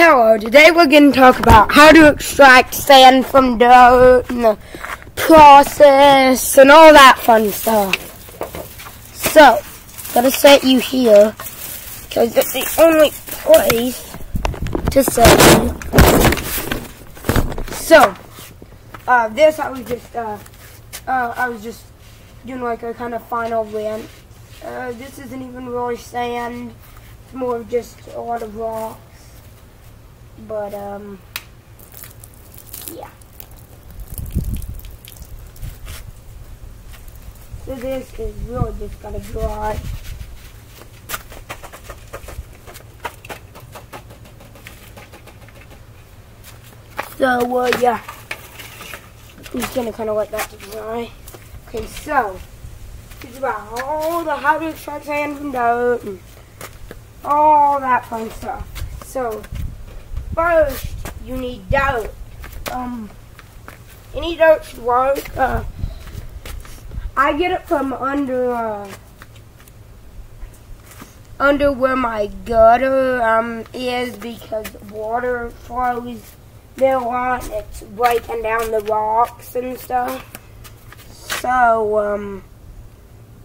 Hello, today we're going to talk about how to extract sand from dirt and the process and all that fun stuff. So, gotta set you here because it's the only place to set you. So, this I was just doing like a kind of final rant. This isn't even really sand. It's more of just a lot of rocks. But, yeah. So this is really just gotta dry. So, yeah. I'm just gonna kind of let that dry. Okay, so, it's about all the how to extract sand from dirt and all that fun stuff. So, first, you need dirt. Any dirt should work. I get it from under where my gutter is because water flows there a lot and it's breaking down the rocks and stuff. So,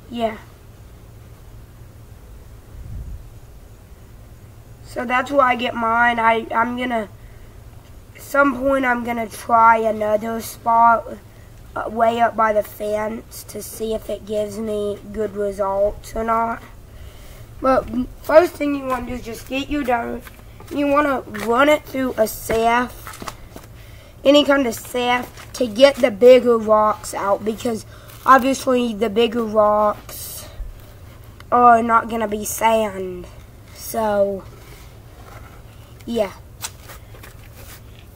yeah. So that's where I get mine. I'm gonna, at some point I'm gonna try another spot way up by the fence to see if it gives me good results or not. But first thing you want to do is just get your dirt. You want to run it through a sieve, any kind of sieve, to get the bigger rocks out because obviously the bigger rocks are not gonna be sand. So, yeah.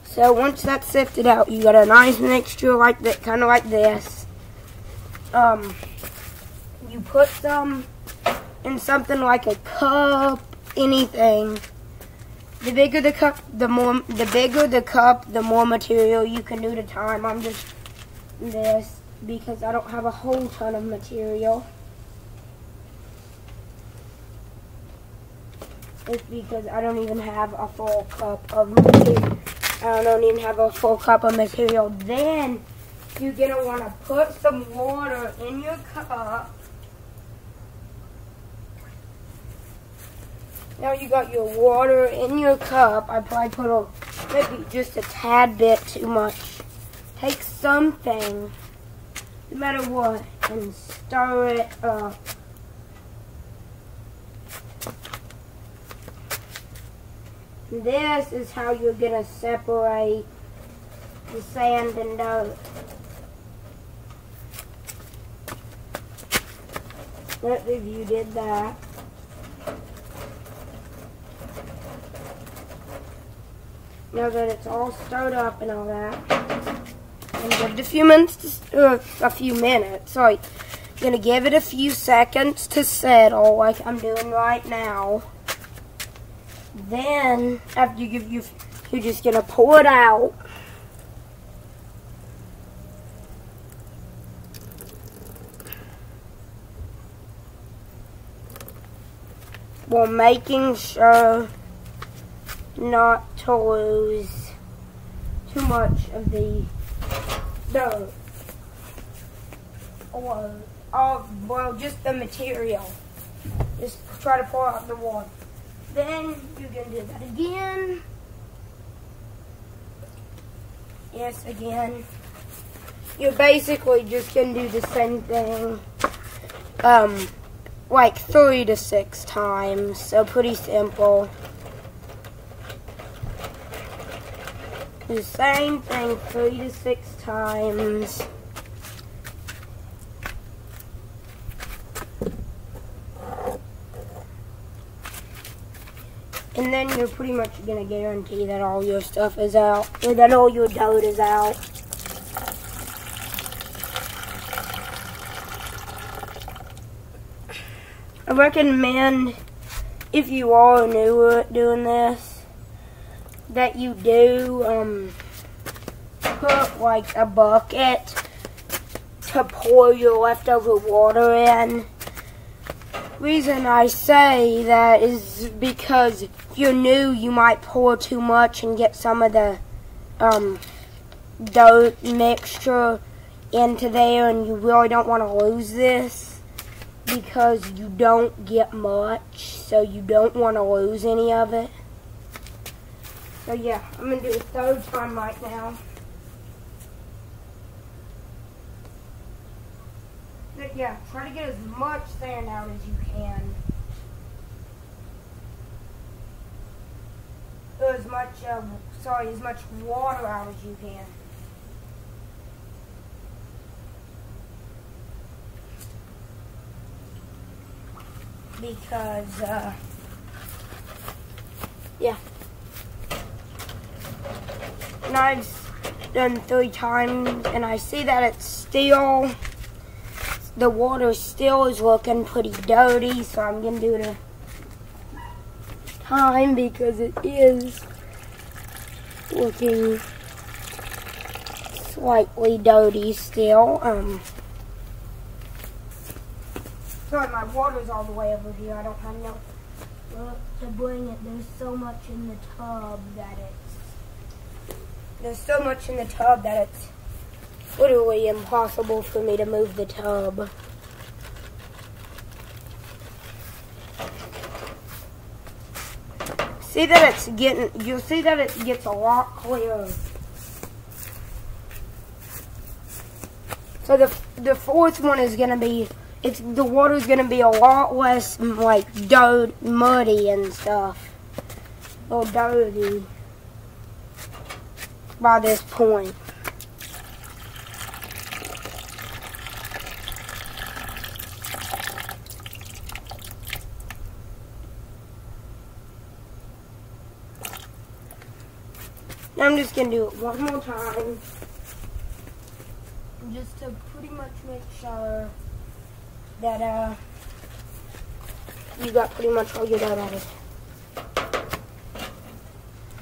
So once that's sifted out, you got a nice mixture like that, kind of like this. You put some in something like a cup, anything. The bigger the cup, the more material you can do at a time. I'm just this because I don't have a whole ton of material. It's because I don't even have a full cup of material. I don't even have a full cup of material. Then you're going to want to put some water in your cup. Now you got your water in your cup. I probably put maybe just a tad bit too much. Take something, no matter what, and stir it up. This is how you're going to separate the sand and dirt. Let's see if you did that. Now that it's all stirred up and all that, I'm going to give it a few minutes, sorry. I'm going to give it a few seconds to settle like I'm doing right now. Then, after you're just going to pull it out. While making sure not to lose too much of the dirt. Or, well, just the material. Just try to pour out the water. Then you're going to do that again. Yes, again. You're basically just going to do the same thing, like 3 to 6 times. So pretty simple. Do the same thing 3 to 6 times. And then you're pretty much going to guarantee that all your stuff is out, or that all your dirt is out. I recommend, if you are new at doing this, that you do put like a bucket to pour your leftover water in. Reason I say that is because if you're new, you might pour too much and get some of the dough mixture into there, and you really don't want to lose this because you don't get much, so you don't want to lose any of it. So yeah, I'm going to do a third time right now. But yeah, try to get as much sand out as you can. Or as much, as much water out as you can. Because, yeah. And I've done 3 times, and I see that it's still, the water still is looking pretty dirty, so I'm going to do the time because it is looking slightly dirty still. Sorry, my water's all the way over here. I don't have no to bring it. There's so much in the tub that it's literally impossible for me to move the tub. See that it's getting, you'll see that it gets a lot clearer. So the fourth one is gonna be, the water's gonna be a lot less like muddy and stuff, or dirty by this point. I'm just going to do it one more time, just to pretty much make sure that you got pretty much all your dough out of it. At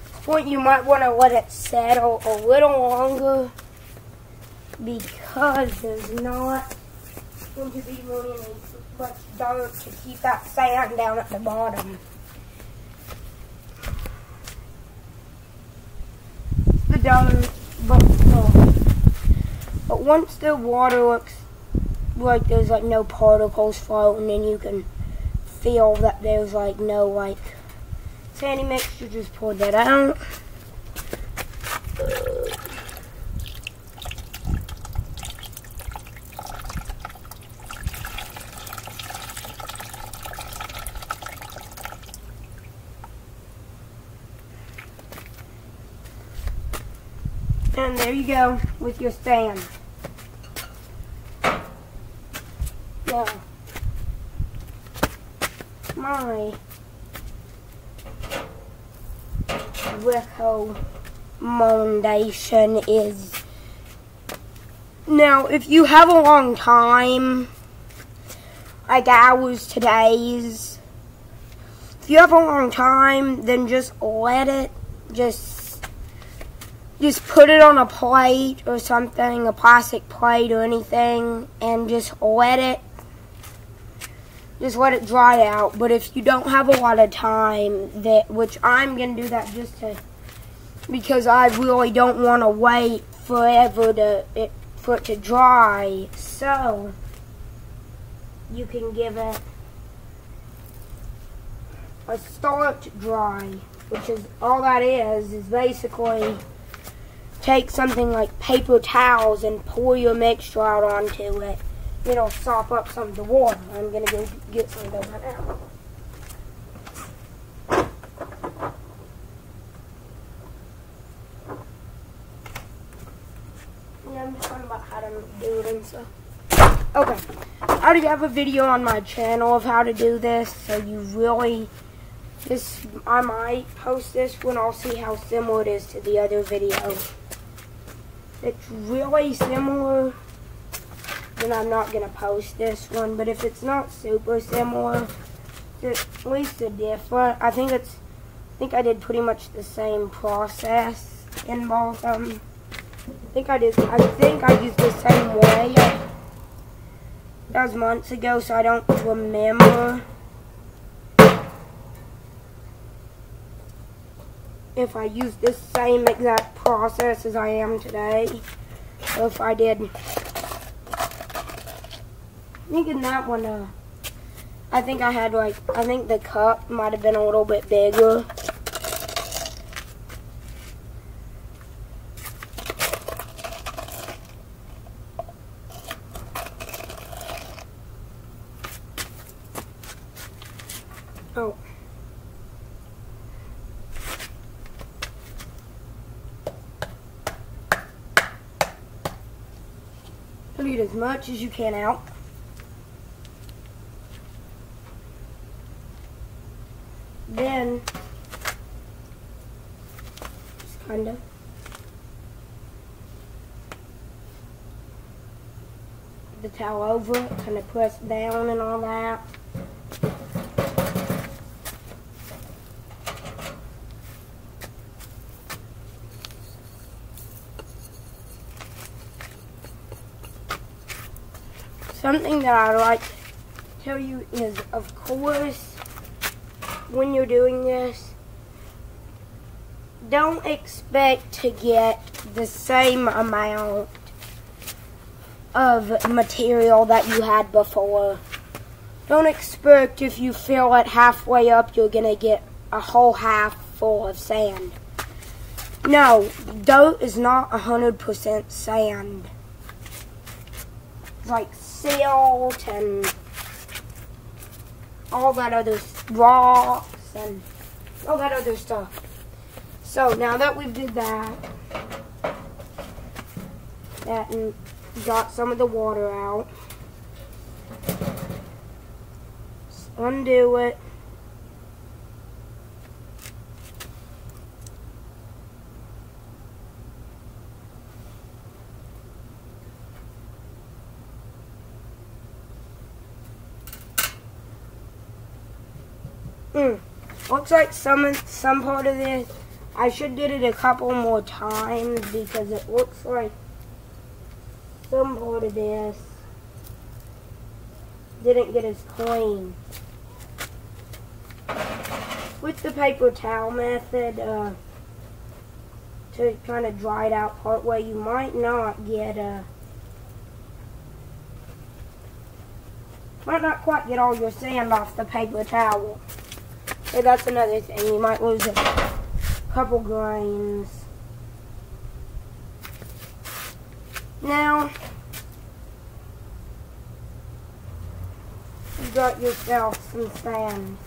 this point, you might want to let it settle a little longer because there's not going to be really much dirt to keep that sand down at the bottom. But once the water looks like there's like no particles floating, then you can feel that there's like no like sandy mixture, just pour that out. And there you go with your sand. Yeah. My recommendation is, now if you have a long time, like hours to days, if you have a long time, then just let it, just put it on a plate or something, a plastic plate or anything, and just let it dry out. But if you don't have a lot of time, which I'm going to do that because I really don't want to wait forever for it to dry, so you can give it a start dry, which is all that is basically take something like paper towels and pour your mixture out onto it. It'll sop up some of the water. I'm going to go get some of those right now. Yeah, I'm just talking about how to do it and stuff. Okay, I already have a video on my channel of how to do this, so you really, I might post this one. I'll see how similar it is to the other video. It's really similar, then I'm not going to post this one. But if it's not super similar, at least a different, I think I did pretty much the same process in both of them. I think I used the same way. That was months ago, so I don't remember. if I use this same exact process as I am today. So if I did, I think in that one, I think I had like, I think the cup might have been a little bit bigger. Oh. Put it as much as you can out. Then, just kinda. The towel over it, kinda press down and all that. Something that I like to tell you is, of course, when you're doing this, don't expect to get the same amount of material that you had before. Don't expect if you fill it halfway up, you're going to get a whole half full of sand. No, dirt is not 100% sand. It's like silt and all that other rocks and all that other stuff. So now that we did that and got some of the water out, just undo it. Looks like some part of this, I should did it a couple more times because it looks like some part of this didn't get as clean. With the paper towel method, to kind of dry it out part way, you might not get might not quite get all your sand off the paper towel. So that's another thing. You might lose a couple grains. Now, you got yourself some sand.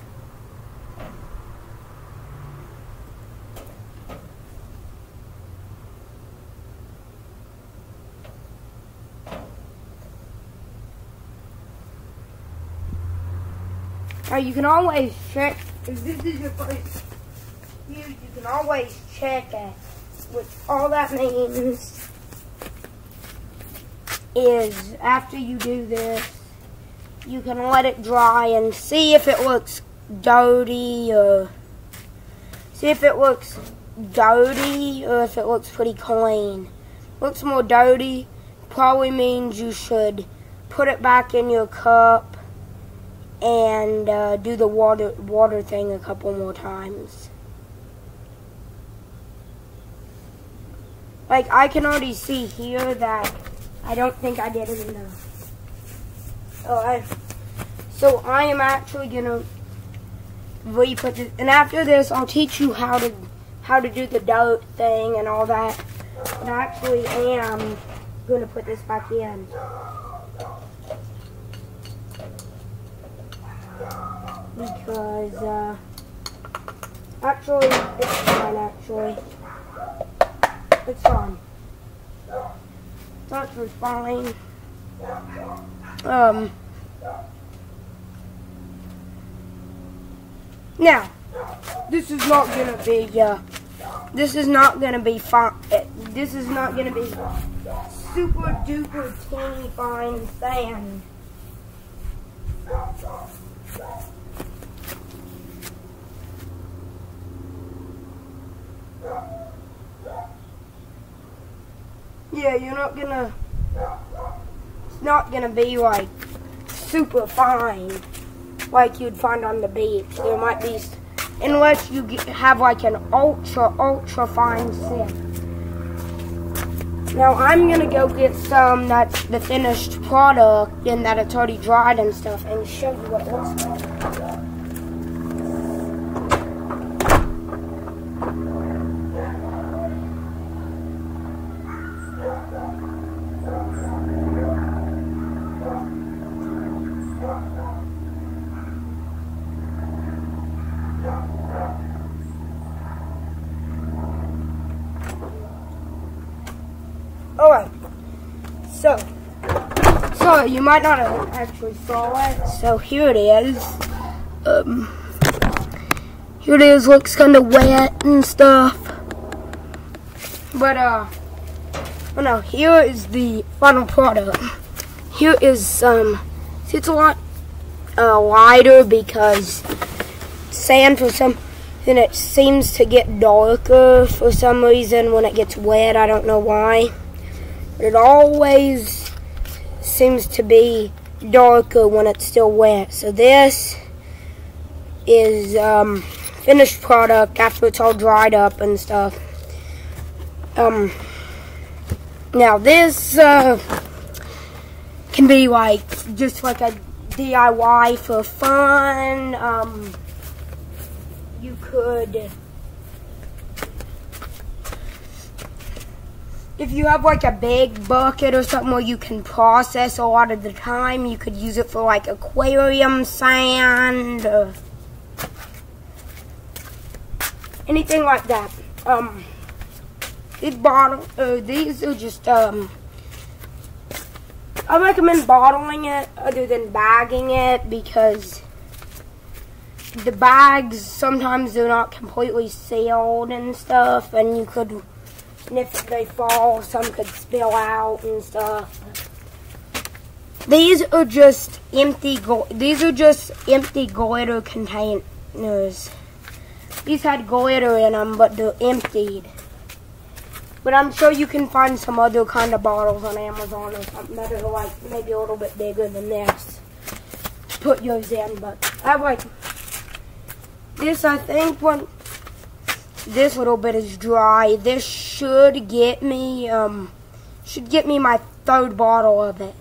Now you can always check, if this is your first use, you can always check it. What all that means is after you do this, you can let it dry and see if it looks dirty or if it looks pretty clean. Looks more dirty, probably means you should put it back in your cup and do the water thing a couple more times. Like, I can already see here that I don't think I did it enough. So I am actually gonna re-put this, and after this I'll teach you how to do the dirt thing and all that. But I actually am gonna put this back in. Because, actually, it's fine, actually. It's fine. It's actually fine. Now, this is not gonna be, this is not gonna be fine. This is not gonna be super duper teeny fine sand. Yeah, you're not gonna, it's not gonna be like super fine like you'd find on the beach. There might be unless you have like an ultra fine sand. Now I'm gonna go get some that's the finished product and that it's already dried and stuff and show you what it looks like. Alright, so you might not have actually saw it, so here it is. Here it is, looks kind of wet and stuff. But, oh no, here is the final product. Here is see, it's a lot lighter because sand for some, and it seems to get darker for some reason when it gets wet. I don't know why. It always seems to be darker when it's still wet. So this is finished product after it's all dried up and stuff. Now this can be like just like a DIY for fun. You could, if you have like a big bucket or something where you can process a lot of the time, you could use it for like aquarium sand or anything like that. These are just, I recommend bottling it other than bagging it because the bags, sometimes they're not completely sealed and stuff, and you could, and if they fall, some could spill out and stuff. These are just empty glitter containers. These had glitter in them, but they're emptied. But I'm sure you can find some other kind of bottles on Amazon or something that are like maybe a little bit bigger than this to put yours in. But I like this. I think when this little bit is dry, this should get me my third bottle of it.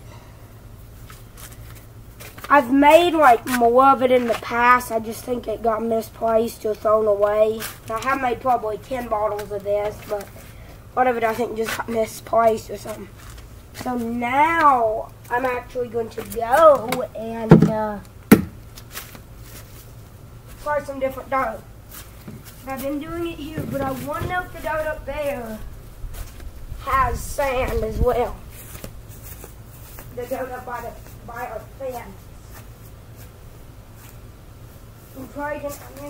I've made like more of it in the past. I just think it got misplaced or thrown away. I have made probably 10 bottles of this, but a lot of it I think just got misplaced or something. So now I'm actually going to go and try some different dough. I've been doing it here, but I want to know if the dough up there has sand as well. The dough up by our fence. I'm going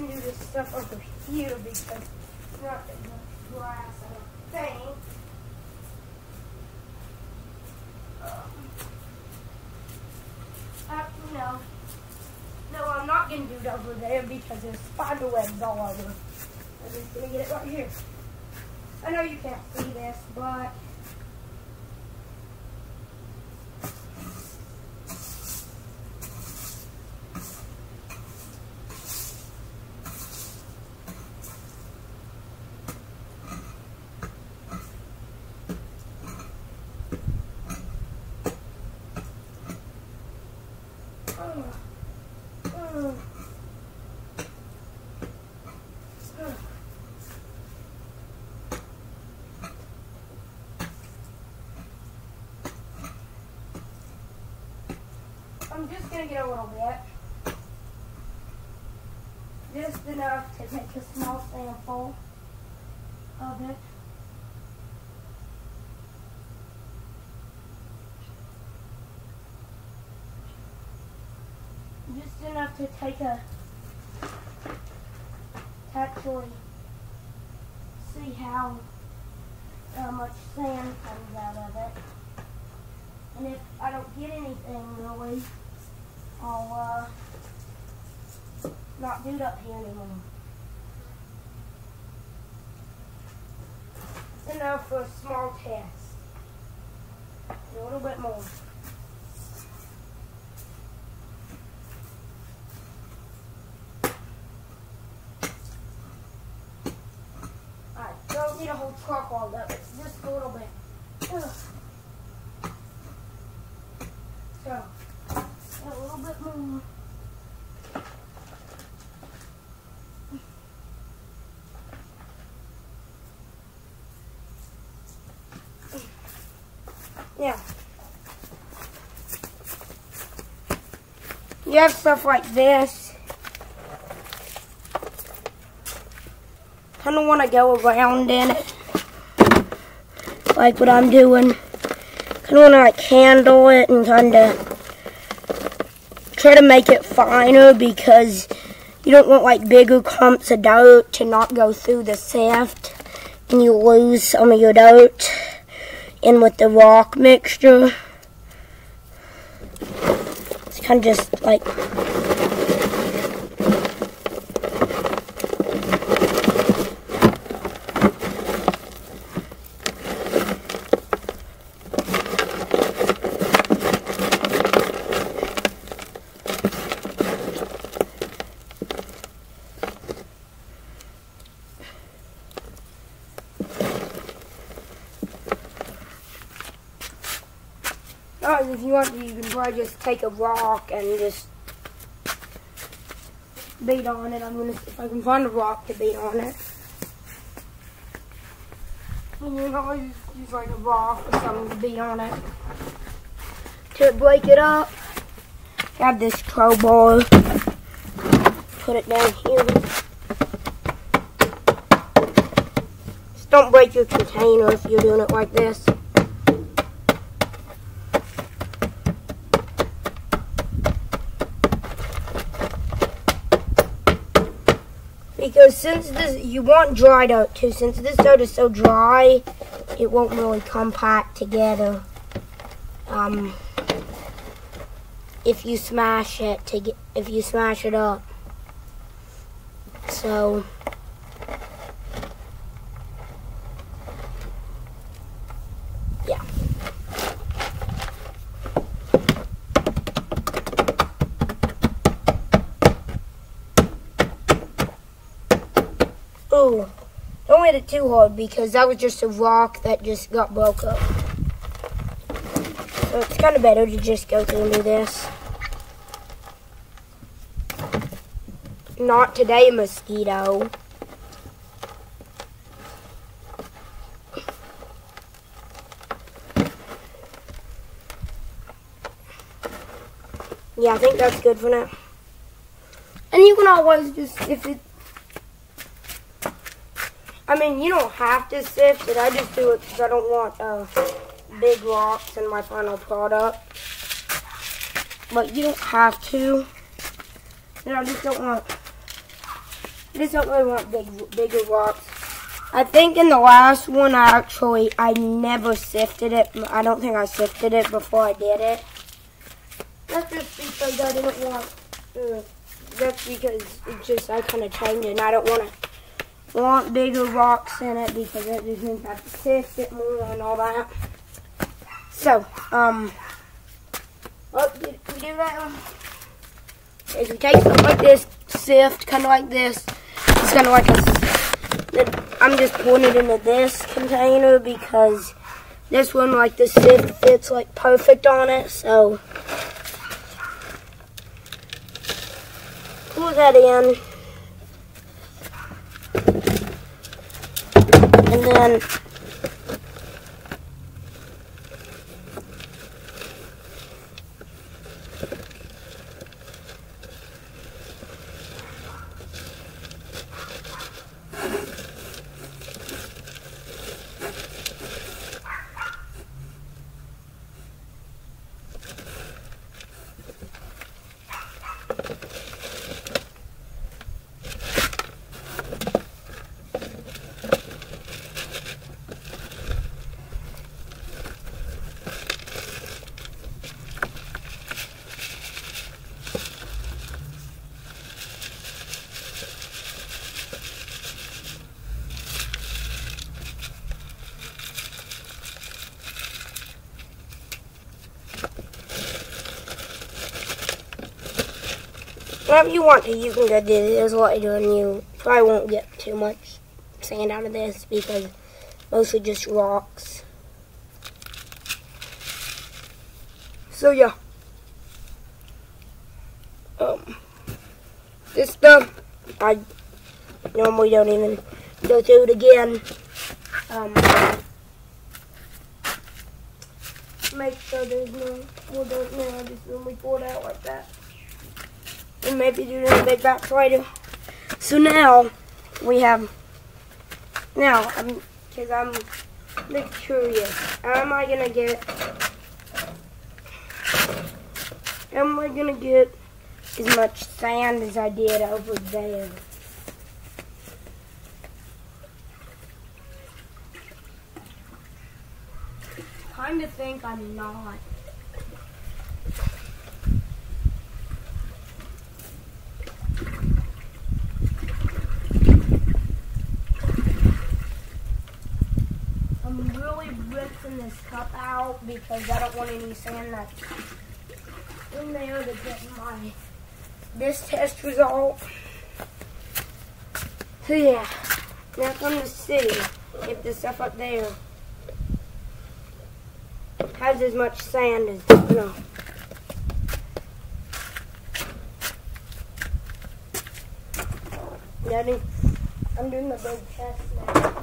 to do this stuff over here because it's not that much grass, I don't think. Actually, no. No, I'm not going to do it over there because there's spider webs all over. I'm just going to get it right here. I know you can't see this, but I'm just going to get a little bit. Just enough to take a small sample of it. Just enough to actually see how much sand comes out of it. And if I don't get anything really, I'll not do it up here anymore. It's enough for a small test. A little bit more. see the whole truck all up. It's just a little bit. Ugh. So, a little bit more. Yeah. You have stuff like this. Kind of want to go around in it, like what I'm doing. Kind of want to like handle it and kind of try to make it finer because you don't want like bigger clumps of dirt to not go through the sift and you lose some of your dirt in with the rock mixture. It's kind of just like if you want to, you can probably just take a rock and just beat on it. I'm gonna see if I can find a rock to beat on it. And you can always use like a rock or something to beat on it to break it up. Grab this crowbar, put it down here. Just don't break your container if you're doing it like this. Because since this, you want dry dirt too, since this dirt is so dry, it won't really compact together. If you smash it up. So yeah. Ooh, don't hit it too hard because that was just a rock that just got broke up. So it's kind of better to just go through and do this. Not today, mosquito. Yeah, I think that's good for now. And you can always just, I mean, you don't have to sift it. I just do it because I don't want big rocks in my final product. But you don't have to. And I just don't really want bigger rocks. I think in the last one, I never sifted it. I don't think I sifted it before I did it. That's just because I didn't want. That's because it's just I kind of changed it, and I don't want bigger rocks in it because it just means I have to sift it more and all that. So, we do that. Is we take something like this, sift, kind of like this. It's kind of like I'm just pouring it into this container because this one, like the sift, fits like perfect on it. So, pour that in. And then whatever you want to, you can go do this later, and you probably won't get too much sand out of this because mostly just rocks. So yeah, this stuff I normally don't even go through it again. Make sure there's no more dirt now, just when we pour it out like that. And maybe do another big batch later. So now we have, because I'm a bit curious, am I gonna get as much sand as I did over there? Kinda think I'm not. I'm really rinsing this cup out because I don't want any sand that's in there to get this test result. So yeah, now come to see if the stuff up there has as much sand as no. I'm doing the big test now.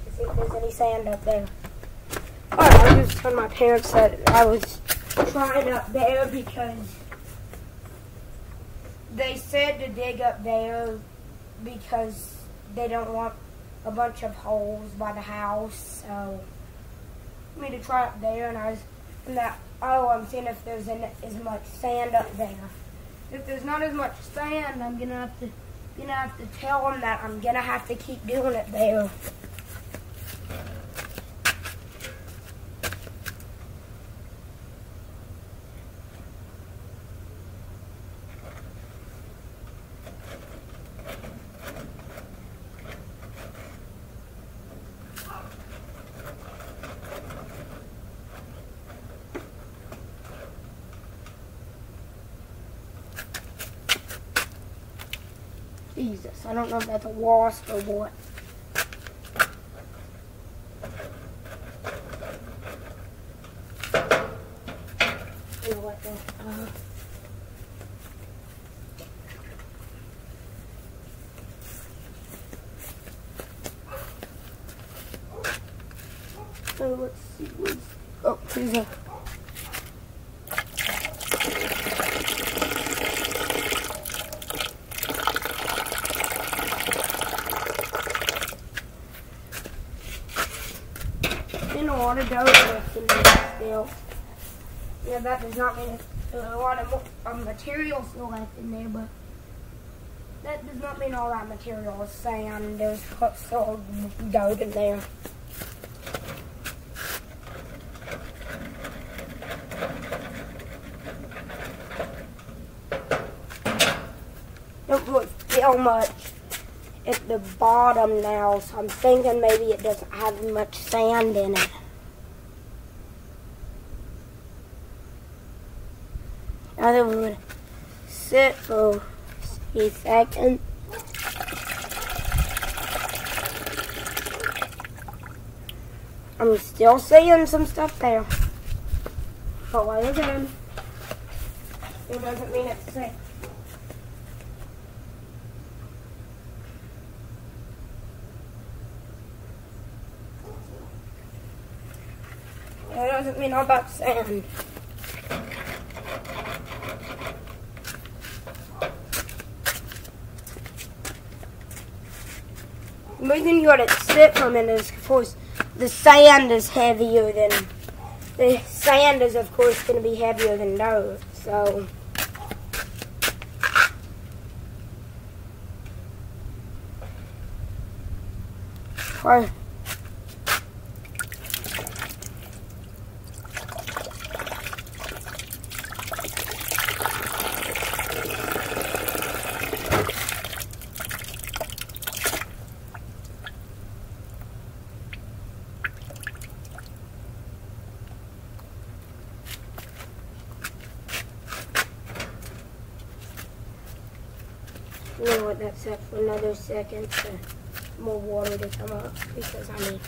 To see if there's any sand up there. Alright, I just told my parents that I was trying up there because they said to dig up there because they don't want a bunch of holes by the house. So for me to try up there, and I'm seeing if there's as much sand up there. If there's not as much sand, I'm gonna have to tell them that I'm gonna have to keep doing it there. Jesus, I don't know if that's a wasp or what. You know what, so let's see. Oh, here's a. A lot of dirt left in there still. Yeah, that does not mean there's a lot of material still left in there, but that does not mean all that material is sand. There's still dirt in there. Don't really feel much at the bottom now, so I'm thinking maybe it doesn't have much sand in it. Now that we would sit for a second. I'm still seeing some stuff there. But like again, it doesn't mean it's safe. That doesn't mean all about sand. The reason you let it sit for a minute is, of course, the sand is heavier than The sand is, of course, going to be heavier than dirt, so... Or, you know what, that's up for another second for more water to come up because I need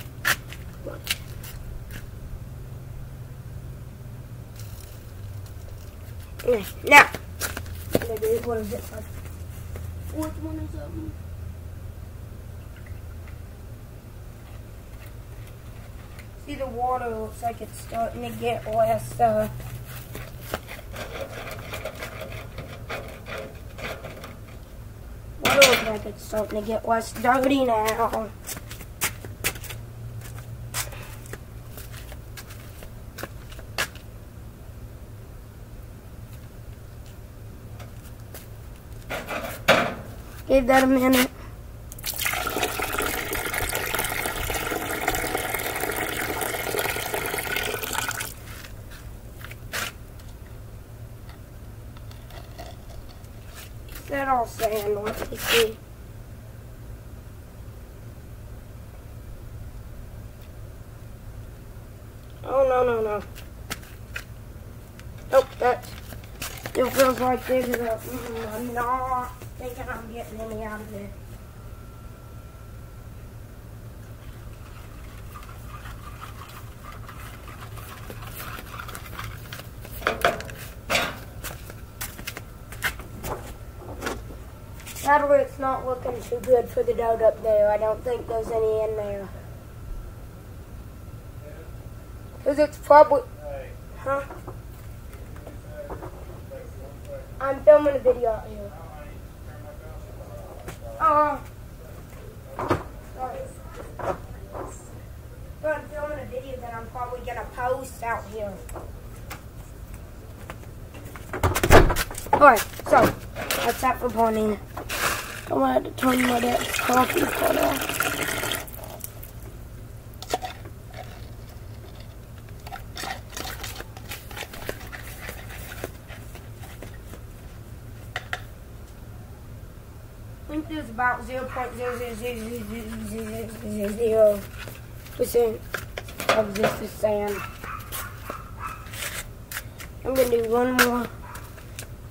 one. Okay, now, what is it? Fourth one is up. See, the water looks like it's starting to get less, water looks like it's starting to get less dirty now. Give that a minute. Is that all sand? Let me see. Oh, no. Nope, that still feels like this is a... I'm not thinking I'm getting any out of there. Sadly, it's not looking too good for the dirt up there. I don't think there's any in there. Because it's probably... Huh? I'm filming a video out here. Sorry. But I'm filming a video that I'm probably going to post out here. Alright, so, that's that for pointing. I'm going to have to turn my dad's coffee pot off. I think there's about 0.00000% of this is sand. I'm going to do one more.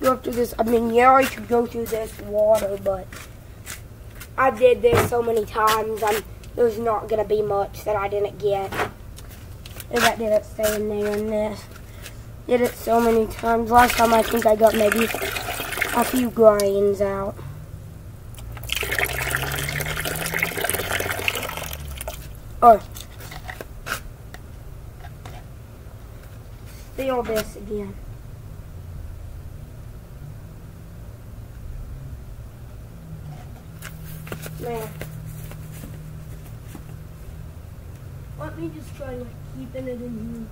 Go through this. I mean, yeah, I could go through this water, but I did this so many times. There's not going to be much that I didn't get. And that didn't stay in there in this. Did it so many times. Last time I think I got maybe a few grains out. Or feel this again. Man. Let me just try like keeping it in here.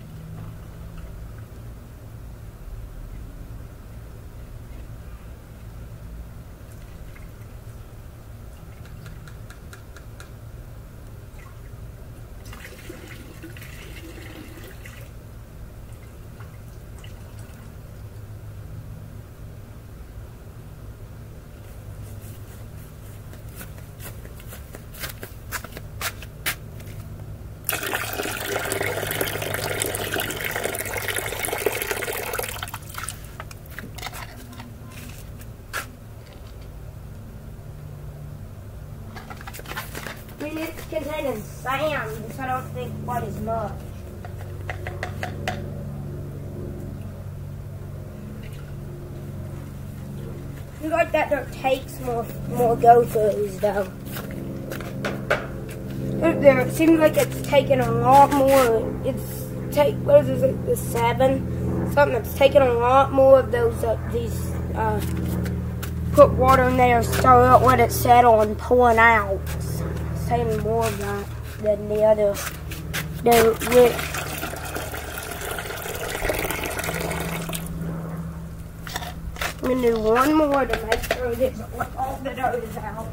I mean, it's containing sand, so I don't think quite as much. I feel like that dirt takes more go-throughs, though. It seems like it's taking a lot more. What is it, the 7? Something that's taking a lot more of those, put water in there, stir it, let it settle, and pulling out. Saving more of that than the other. I'm going to do one more to make sure that all the dough is out.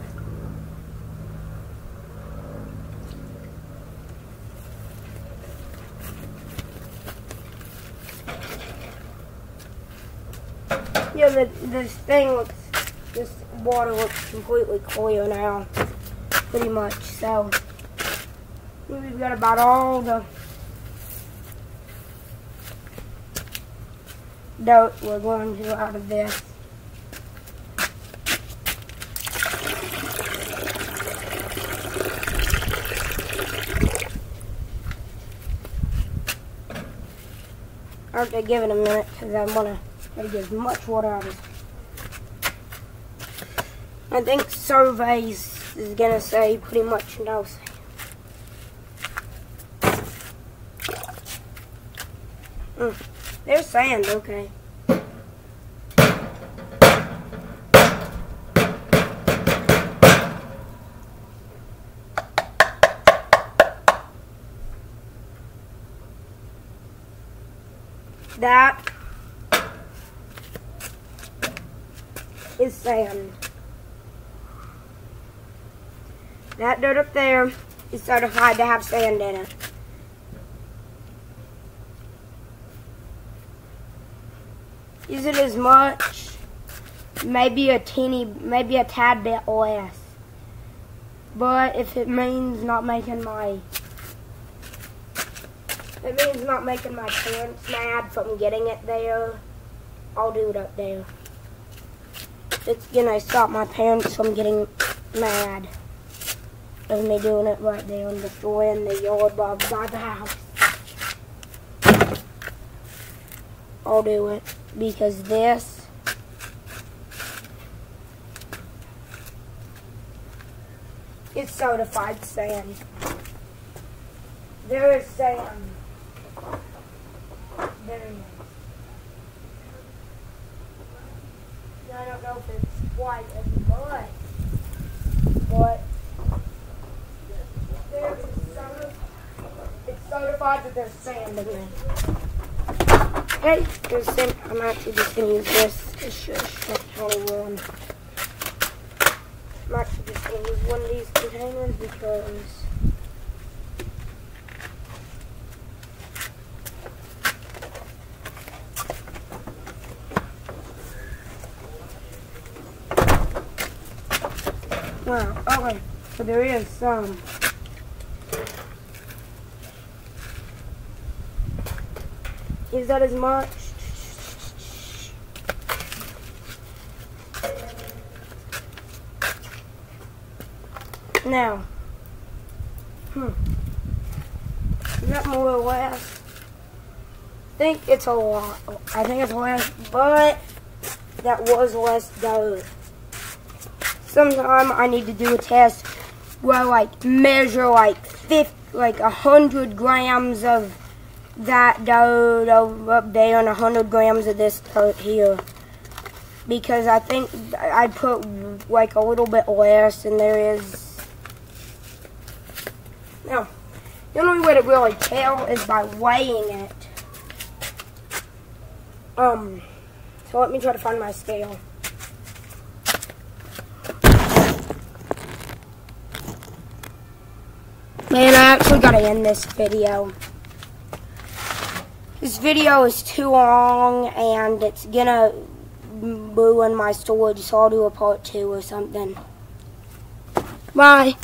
Yeah, this water looks completely clear now, pretty much. So we've got about all the dirt we're going to out of this. I have to give it a minute because I want to try to get as much water out of it. I think surveys is going to say pretty much no sand. There's sand, okay. That is sand. That dirt up there is certified to have sand in it. Is it as much? Maybe a tad bit less. But if it means not making my parents mad from getting it there, I'll do it up there. It's gonna stop my parents from getting mad of me doing it right there and destroying the yard by the house. I'll do it because this is certified sand. There is sand. There it is. I don't know if it's quite as much, but it's certified that there's sand in there. Okay, I'm actually just going to use this. It's just only one. I'm actually just going to use one of these containers because wow, okay, so there is some. Is that as much? Now, is that more or less? I think it's a lot. I think it's less, but that was less dough. Sometime I need to do a test where I like measure like 100 grams of that dough up there and 100 grams of this dirt here, because I think I put like a little bit less than there is. Now, the only way to really tell is by weighing it. So let me try to find my scale. Man, I actually gotta end this video. This video is too long and it's gonna ruin my storage, so I'll do a part 2 or something. Bye.